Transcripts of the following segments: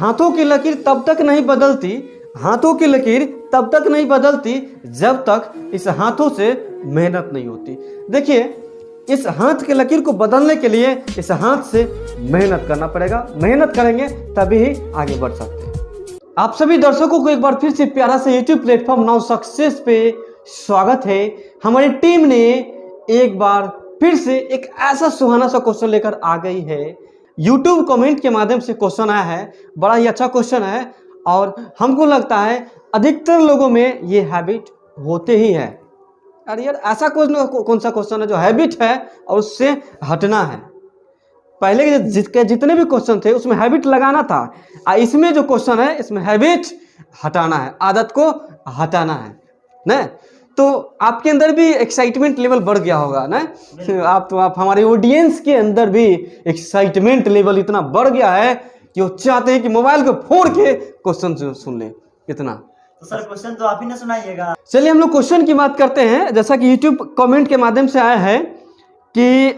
हाथों की लकीर तब तक नहीं बदलती, हाथों की लकीर तब तक नहीं बदलती जब तक इस हाथों से मेहनत नहीं होती। देखिए, इस हाथ की लकीर को बदलने के लिए इस हाथ से मेहनत करना पड़ेगा। मेहनत करेंगे तभी ही आगे बढ़ सकते हैं। आप सभी दर्शकों को एक बार फिर से प्यारा सा यूट्यूब प्लेटफॉर्म नाउ सक्सेस पे स्वागत है। हमारी टीम ने एक बार फिर से एक ऐसा सुहाना सा क्वेश्चन लेकर आ गई है। यूट्यूब कमेंट के माध्यम से क्वेश्चन आया है, बड़ा ही अच्छा क्वेश्चन है और हमको लगता है अधिकतर लोगों में ये हैबिट होते ही है। अरे यार, ऐसा कौन सा क्वेश्चन है जो हैबिट है और उससे हटना है। पहले के जितने भी क्वेश्चन थे उसमें हैबिट लगाना था, इसमें जो क्वेश्चन है इसमें हैबिट हटाना है, आदत को हटाना है ना। तो आपके अंदर भी एक्साइटमेंट लेवल बढ़ गया होगा ना। आप हमारे ऑडियंस के अंदर भी एक्साइटमेंट लेवल इतना बढ़ गया है कि वो चाहते हैं कि मोबाइल को फोड़ के क्वेश्चन सुन ले। इतना तो सर क्वेश्चन तो आप ही ना सुनाइएगा। चलिए हम लोग क्वेश्चन की बात करते हैं। जैसा कि यूट्यूब कमेंट के माध्यम से आया है कि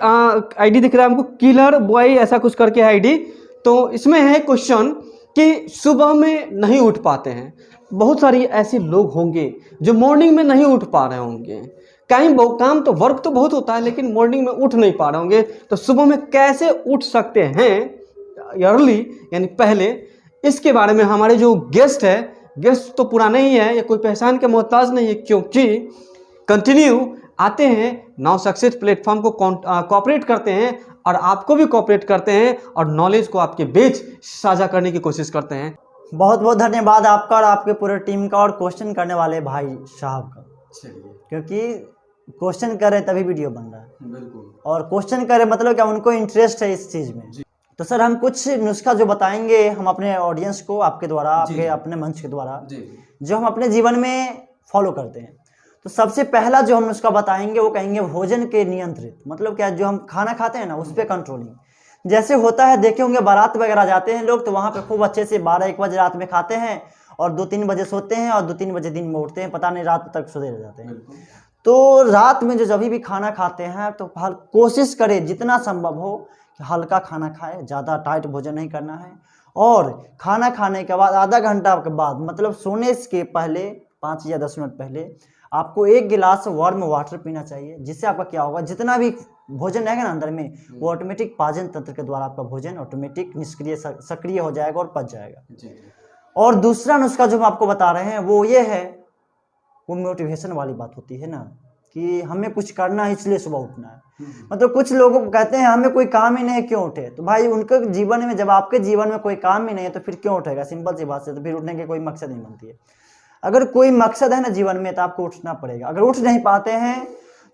आईडी दिख रहा है हमको, किलर बॉय ऐसा कुछ करके आईडी। तो इसमें है क्वेश्चन कि सुबह में नहीं उठ पाते हैं। बहुत सारी ऐसे लोग होंगे जो मॉर्निंग में नहीं उठ पा रहे होंगे। काम तो वर्क तो बहुत होता है लेकिन मॉर्निंग में उठ नहीं पा रहे होंगे। तो सुबह में कैसे उठ सकते हैं अर्ली, यानी पहले, इसके बारे में हमारे जो गेस्ट है, गेस्ट तो पुराने ही है, या कोई पहचान के मोहताज नहीं है, क्योंकि कंटिन्यू आते हैं नाउ सक्सेस प्लेटफॉर्म को कोऑपरेट करते हैं और आपको भी कोऑपरेट करते हैं और नॉलेज को आपके बीच साझा करने की कोशिश करते हैं। बहुत बहुत धन्यवाद आपका और आपके पूरे टीम का और क्वेश्चन करने वाले भाई साहब का। क्योंकि क्वेश्चन करे तभी वीडियो बन रहा है। बिल्कुल। और क्वेश्चन करे मतलब क्या, उनको इंटरेस्ट है इस चीज़ में। तो सर हम कुछ नुस्खा जो बताएंगे हम अपने ऑडियंस को, आपके द्वारा, आपके अपने मंच के द्वारा, जो हम अपने जीवन में फॉलो करते हैं। तो सबसे पहला जो हम नुस्खा बताएंगे वो कहेंगे भोजन के नियंत्रित। मतलब क्या, जो हम खाना खाते हैं ना उस पर कंट्रोलिंग। जैसे होता है, देखे होंगे बारात वगैरह जाते हैं लोग तो वहाँ पे खूब अच्छे से 12-1 बजे रात में खाते हैं और 2-3 बजे सोते हैं और 2-3 बजे दिन में उठते हैं, पता नहीं रात तक सोते रह जाते हैं। तो रात में जो जब भी खाना खाते हैं तो कोशिश करें जितना संभव हो कि हल्का खाना खाएं, ज़्यादा टाइट भोजन नहीं करना है। और खाना खाने के बाद आधा घंटा के बाद, मतलब सोने के पहले 5 या 10 मिनट पहले आपको 1 गिलास वार्म वाटर पीना चाहिए। जिससे आपका क्या होगा, जितना भी भोजन रहेगा ना अंदर में, वो ऑटोमेटिक पाचन तंत्र के द्वारा आपका भोजन ऑटोमेटिक सक्रिय हो जाएगा और पच जाएगा। और दूसरा नुस्खा जो हम आपको बता रहे हैं वो ये है, वो मोटिवेशन वाली बात होती है ना, कि हमें कुछ करना है इसलिए सुबह उठना है। मतलब कुछ लोगों को कहते हैं हमें कोई काम ही नहीं है क्यों उठे। तो भाई उनके जीवन में, जब आपके जीवन में कोई काम ही नहीं है तो फिर क्यों उठेगा, सिंपल सी बात से। तो फिर उठने की कोई मकसद नहीं बनती है। अगर कोई मकसद है ना जीवन में तो आपको उठना पड़ेगा। अगर उठ नहीं पाते हैं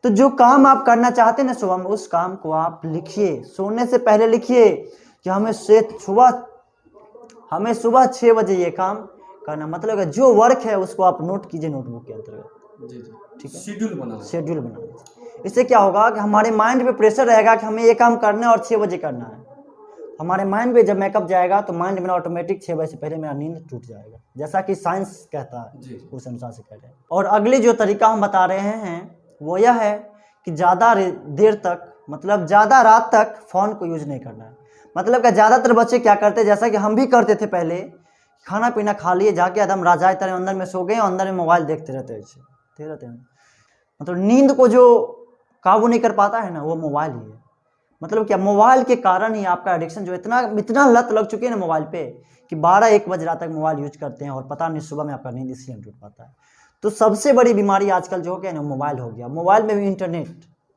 तो जो काम आप करना चाहते हैं ना सुबह में, उस काम को आप लिखिए, सोने से पहले लिखिए कि हमें सुबह 6 बजे ये काम करना। मतलब जो वर्क है उसको आप नोट कीजिए नोटबुक के अंतर्गत। ठीक है, शेड्यूल बना। इससे क्या होगा कि हमारे माइंड पे प्रेशर रहेगा कि हमें ये काम करना है और 6 बजे करना है। हमारे माइंड पे जब मेकअप जाएगा तो माइंड में ऑटोमेटिक 6 बजे से पहले मेरा नींद टूट जाएगा, जैसा कि साइंस कहता है, उस अनुसार से कह रहे हैं। और अगली जो तरीका हम बता रहे हैं वो यह है कि ज़्यादा देर तक, मतलब ज़्यादा रात तक फ़ोन को यूज नहीं करना है। मतलब कि ज़्यादातर बच्चे क्या करते हैं, जैसा कि हम भी करते थे पहले, खाना पीना खा लिए, जाके एकदम राजाए तरह अंदर में सो गए और अंदर में मोबाइल देखते रहते हैं। मतलब नींद को जो काबू नहीं कर पाता है ना, वो मोबाइल ही है। मतलब क्या, मोबाइल के कारण ही आपका एडिक्शन जो इतना लत लग चुकी है ना मोबाइल पे, कि 12-1 बजे रात तक मोबाइल यूज करते हैं और पता नहीं सुबह में आपका नींद इसलिए टूट पाता है। तो सबसे बड़ी बीमारी आजकल जो हो गया ना, मोबाइल हो गया। मोबाइल में भी इंटरनेट,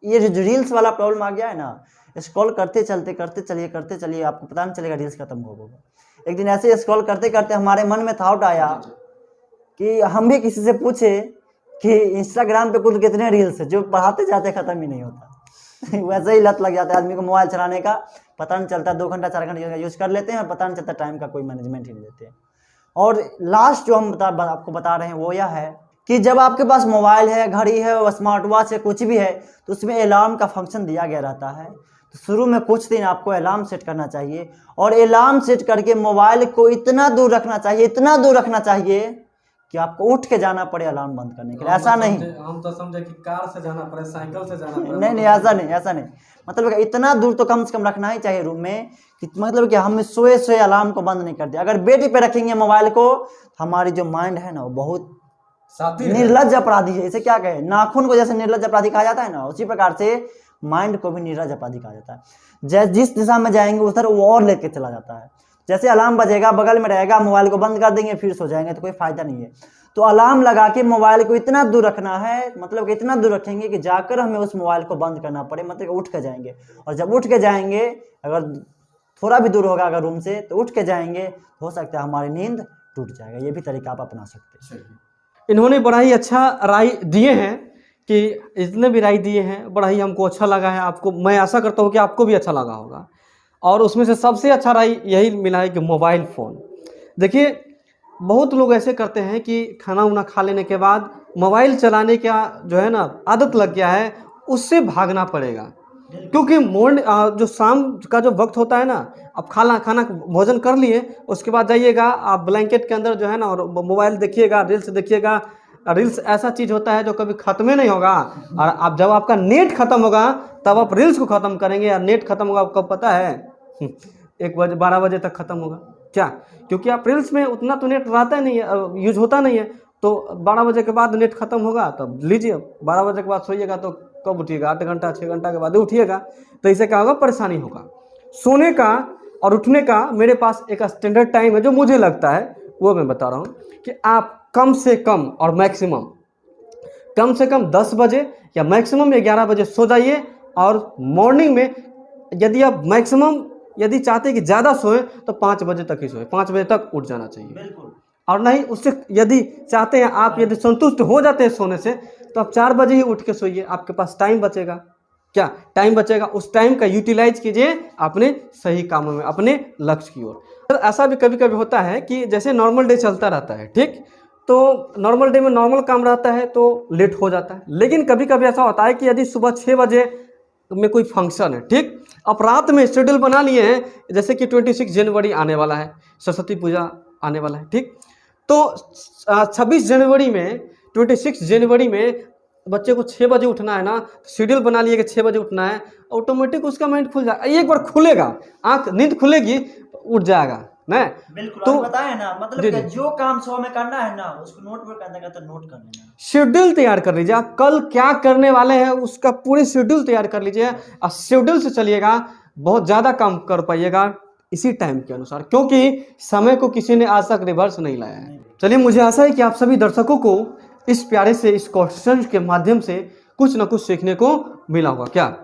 ये जो रील्स वाला प्रॉब्लम आ गया है ना, स्क्रॉल करते चलिए आपको पता नहीं चलेगा रील्स खत्म होगा। एक दिन ऐसे स्क्रॉल करते करते हमारे मन में थॉट आया कि हम भी किसी से पूछे कि इंस्टाग्राम पे कुल कितने रील्स है, जो पढ़ाते जाते खत्म ही नहीं होता। वैसे ही लत लग जाता है आदमी को मोबाइल चलाने का, पता नहीं चलता 2 घंटा 4 घंटा यूज कर लेते हैं, पता नहीं चलता, टाइम का कोई मैनेजमेंट ही नहीं देते हैं। और लास्ट जो हम आपको बता रहे हैं वो यह है कि जब आपके पास मोबाइल है, घड़ी है, स्मार्ट वॉच है, कुछ भी है, तो उसमें अलार्म का फंक्शन दिया गया रहता है। तो शुरू में कुछ दिन आपको अलार्म सेट करना चाहिए और अलार्म सेट करके मोबाइल को इतना दूर रखना चाहिए कि आपको उठ के जाना पड़े अलार्म बंद करने के लिए, ऐसा नहीं। हम तो समझे कि कार से जाना पड़े, साइकिल से जाना पड़े। नहीं, ऐसा नहीं, ऐसा नहीं। मतलब कि इतना दूर तो कम से कम रखना ही चाहिए रूम में कि मतलब कि हम सोए अलार्म को बंद नहीं करते। अगर बेड पे रखेंगे मोबाइल को, हमारी जो माइंड है ना वो बहुत निर्लज्ज अपराधी है। इसे क्या कहे, नाखून को जैसे निर्लज्ज अपराधी कहा जाता है ना, उसी प्रकार से माइंड को भी निर्लज्ज अपराधी कहा जाता है। जिस दिशा में जाएंगे उधर वो और लेके चला जाता है। जैसे अलार्म बजेगा, बगल में रहेगा, मोबाइल को बंद कर देंगे, फिर सो जाएंगे, तो कोई फायदा नहीं है। तो अलार्म लगा के मोबाइल को इतना दूर रखना है, मतलब कि इतना दूर रखेंगे कि जाकर हमें उस मोबाइल को बंद करना पड़े, मतलब उठ के जाएंगे। और जब उठ के जाएंगे, अगर थोड़ा भी दूर होगा अगर रूम से, तो उठ के जाएंगे, हो सकता है हमारी नींद टूट जाएगा। ये भी तरीका आप अपना सकते हैं। इन्होंने बड़ा ही अच्छा राय दिए हैं कि इतने भी राय दिए हैं, बड़ा ही हमको अच्छा लगा है। आपको, मैं आशा करता हूँ कि आपको भी अच्छा लगा होगा। और उसमें से सबसे अच्छा राय यही मिला है कि मोबाइल फ़ोन। देखिए, बहुत लोग ऐसे करते हैं कि खाना वाना खा लेने के बाद मोबाइल चलाने का जो है ना आदत लग गया है, उससे भागना पड़ेगा। क्योंकि जो शाम का जो वक्त होता है ना, आप खाना भोजन कर लिए, उसके बाद जाइएगा आप ब्लैंकेट के अंदर जो है ना, और मोबाइल देखिएगा, रील्स देखिएगा। रील्स ऐसा चीज़ होता है जो कभी ख़त्म ही नहीं होगा। और आप जब आपका नेट ख़त्म होगा तब आप रील्स को ख़त्म करेंगे। या नेट ख़त्म होगा कब पता है? 1 बजे 12 बजे तक ख़त्म होगा। क्या? क्योंकि आप रील्स में उतना तो नेट रहता नहीं है, यूज होता नहीं है। तो 12 बजे के बाद नेट ख़त्म होगा, तब लीजिए। 12 बजे के बाद सोइएगा तो कब उठिएगा? 8 घंटा 6 घंटा के बाद उठिएगा। तो इससे क्या होगा? परेशानी होगा। सोने का और उठने का मेरे पास एक स्टैंडर्ड टाइम है जो मुझे लगता है, वो मैं बता रहा हूँ कि आप कम से कम और मैक्सिमम कम से कम 10 बजे या मैक्सिमम 11 बजे सो जाइए। और मॉर्निंग में यदि आप यदि चाहते हैं कि ज़्यादा सोए तो 5 बजे तक ही सोए, 5 बजे तक उठ जाना चाहिए। बिल्कुल। और नहीं, उससे यदि चाहते हैं आप, यदि संतुष्ट हो जाते हैं सोने से, तो आप 4 बजे ही उठ के सोइए। आपके पास टाइम बचेगा। क्या टाइम बचेगा? उस टाइम का यूटिलाइज कीजिए अपने सही कामों में, अपने लक्ष्य की ओर। तो ऐसा भी कभी कभी होता है कि जैसे नॉर्मल डे चलता रहता है, ठीक, तो नॉर्मल डे में नॉर्मल काम रहता है तो लेट हो जाता है। लेकिन कभी कभी ऐसा होता है कि यदि सुबह 6 बजे में कोई फंक्शन है, ठीक, आप रात में शेड्यूल बना लिए हैं, जैसे कि 26 जनवरी आने वाला है, सरस्वती पूजा आने वाला है, ठीक, तो 26 जनवरी में बच्चे को 6 बजे उठना है ना, शेड्यूल बना लिए कि 6 बजे उठना है, ऑटोमेटिक उसका माइंड खुल जाएगा। एक बार खुलेगा, आंख नींद खुलेगी, उठ जाएगा ना। बिल्कुल। तो बताए ना, मतलब कि जो काम सुबह में करना है ना, उसको नोटबुक के अंदर नोट कर लेना। शेड्यूल तैयार कर लीजिए। आप कल क्या करने वाले हैं उसका पूरी शेड्यूल तैयार कर लीजिए। और शेड्यूल से चलिएगा, बहुत ज़्यादा काम कर पाइएगा इसी टाइम के अनुसार, क्योंकि समय को किसी ने आज तक रिवर्स नहीं लाया है। चलिए, मुझे आशा है कि आप सभी दर्शकों को इस प्यारे से इस क्वेश्चन के माध्यम से कुछ ना कुछ सीखने को मिला होगा। क्या?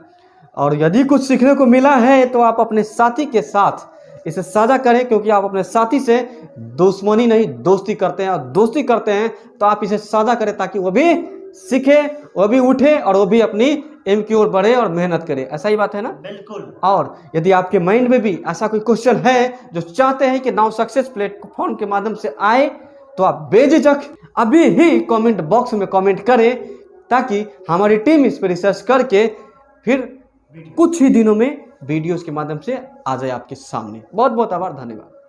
और यदि कुछ सीखने को मिला है तो आप अपने साथी के साथ इसे साझा करें, क्योंकि आप अपने साथी से दुश्मनी नहीं दोस्ती करते हैं। और दोस्ती करते हैं तो आप इसे साझा करें ताकि वो भी सीखे, वो भी उठे और वो भी अपनी एम की ओर बढ़े और मेहनत करे। ऐसा ही बात है ना? बिल्कुल। और यदि आपके माइंड में भी ऐसा कोई क्वेश्चन है जो चाहते हैं कि नाउ सक्सेस प्लेटफॉर्म के माध्यम से आए, तो आप बेझिझक अभी ही कमेंट बॉक्स में कमेंट करें, ताकि हमारी टीम इस पर रिसर्च करके फिर कुछ ही दिनों में वीडियोस के माध्यम से आ जाए आपके सामने। बहुत बहुत आभार, धन्यवाद।